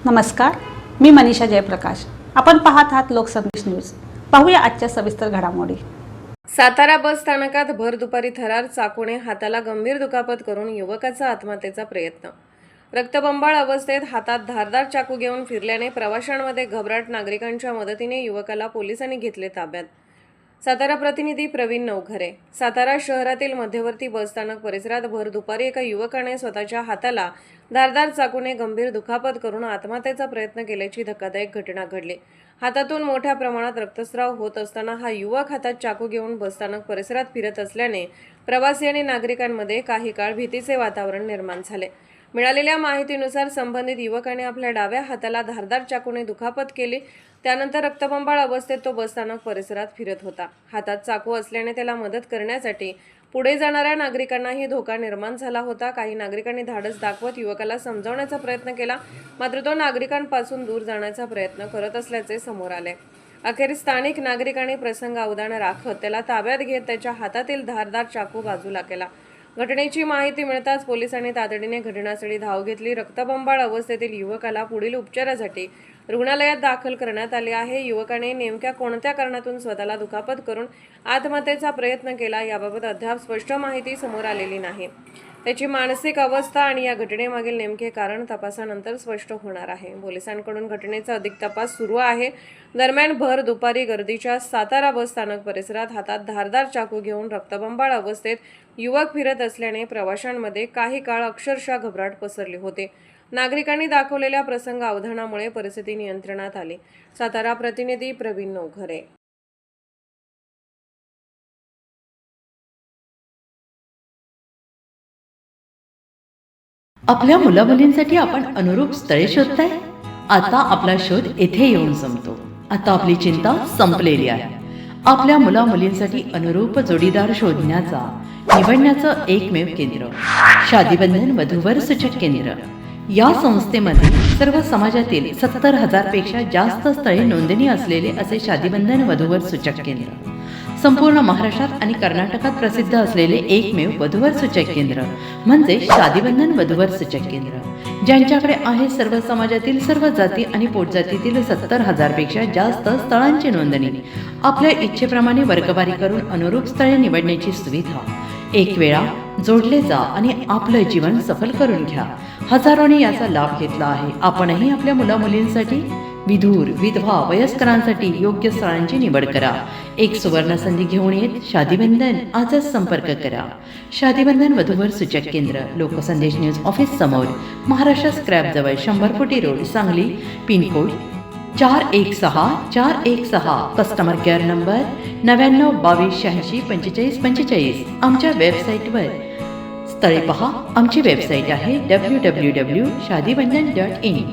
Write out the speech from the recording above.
नमस्कार, मी मनीषा जयप्रकाश. आपण पाहत आहात लोकसंदेश न्यूज. पाहूया आजच्या सविस्तर घडामोडी. सातारा बस स्थानकात भर दुपारी थरार चाकूने हाताला गंभीर दुखापत करून युवकाचा आत्महत्येचा प्रयत्न. रक्तबंबाळ अवस्थेत हातात धारदार चाकू घेऊन फिरल्याने प्रवाशांमध्ये घबराट. नागरिकांच्या मदतीने युवकाला पोलिसांनी घेतले ताब्यात. सातारा प्रतिनिधी प्रवीण नवघरे. सातारा शहरातील मध्यवर्ती बसस्थानक परिसरात भर दुपारी एका युवकाने स्वतःच्या हाताला धारदार चाकूने गंभीर दुखापत करून आत्महत्येचा प्रयत्न केल्याची धक्कादायक घटना घडली. हातातून मोठ्या प्रमाणात रक्तस्राव होत असताना हा युवक हातात चाकू घेऊन बसस्थानक परिसरात फिरत असल्याने प्रवासी आणि नागरिकांमध्ये काही काळ भीतीचे वातावरण निर्माण झाले. मिळालेल्या माहितीनुसार संबंधित युवकाने आपल्या डाव्या हाताला धारदार चाकूने दुखापत केली. त्यानंतर रक्तबंबाळ अवस्थेत तो बसस्थानक परिसरात फिरत होता. हातात चाकू असल्याने त्याला मदत करण्यासाठी पुढे जाणाऱ्या नागरिकांनाही धोका निर्माण झाला होता. काही नागरिकांनी धाडस दाखवत युवकाला समजावण्याचा प्रयत्न केला, मात्र तो नागरिकांपासून दूर जाण्याचा प्रयत्न करत असल्याचे समोर आले. अखेर स्थानिक नागरिकांनी प्रसंग अवधान राखत त्याला ताब्यात घेत त्याच्या हातातील धारदार चाकू बाजूला केला. घटनेची माहिती मिळताच पोलिसांनी तातडीने घटनास्थळी धाव घेतली. रक्तबंबाळ अवस्थेतील युवकाला पुढील उपचारासाठी रुग्णालयात दाखल करण्यात आले आहे. युवकाने नेमक्या कोणत्या कारणातून स्वतःला दुखापत करून आत्महत्येचा प्रयत्न केला याबाबत अद्याप स्पष्ट माहिती समोर आलेली नाही. त्याची मानसिक अवस्था आणि या घटनेमागील नेमके कारण तपासानंतर स्पष्ट होणार आहे. पोलिसांकडून घटनेचा अधिक तपास सुरू आहे. दरम्यान भर दुपारी गर्दीच्या सातारा बस स्थानक परिसरात हातात धारदार चाकू घेऊन रक्तबंबाळ अवस्थेत युवक फिरत असल्याने प्रवाशांमध्ये काही काळ अक्षरशः घबराट पसरली होती. नागरिकांनी दाखवलेल्या प्रसंग अवधानामुळे परिस्थिती नियंत्रणात आली. सातारा प्रतिनिधी प्रवीण नवघरे. आपल्या मुलामुलींसाठी आपण अनुरूप स्थळे शोधताय. आता आपला शोध येथे येऊन संपतो. आता आपली चिंता संपलेली आहे. आपल्या मुलामुलींसाठी अनुरूप जोडीदार शोधण्याचा निवडण्याचं एकमेव केंद्र शादीबंधन वधूवर सूचक केंद्र. या संस्थेमध्ये सर्व समाजातील 70,000 पेक्षा जास्त स्थळे नोंदणी असलेले असे शादीबंधन वधूवर सूचक केंद्र. संपूर्ण महाराष्ट्रात आणि कर्नाटकात प्रसिद्ध असलेले एकमेव वधूवर सूचक केंद्र म्हणजे शादीबंधन वधूवर सूचक केंद्र, ज्यांच्याकडे आहे सर्व समाजातील सर्व जाती आणि पोटजातीतील 70,000 पेक्षा जास्त स्थळांची नोंदणी. आपल्या इच्छेप्रमाणे वर्गवारी करून अनुरूप स्थळे निवडण्याची सुविधा. एक वेळा जोडले जा आणि आपलं जीवन सफल करून घ्या. हजारोंनी याचा लाभ घेतला आहे. आपणही आपल्या मुलामुलींसाठी, विधूर, विधवा, वयस्करांसाठी योग्य स्थळांची निवड करा. एक सुवर्ण संधी घेऊन येत शादीबंधन. आजच संपर्क करा. शादीबंधन वधूवर सूचक केंद्र, लोकसंदेश न्यूज ऑफिस समोर, महाराष्ट्र स्क्रॅप जवळ, 100 फुटी road, Sangli. Pincode 416-416. Customer care number 99-22-86-45-45. आमच्या वेबसाईटवर स्थळे पहा. आमची वेबसाईट आहे www.shadibandhan.in.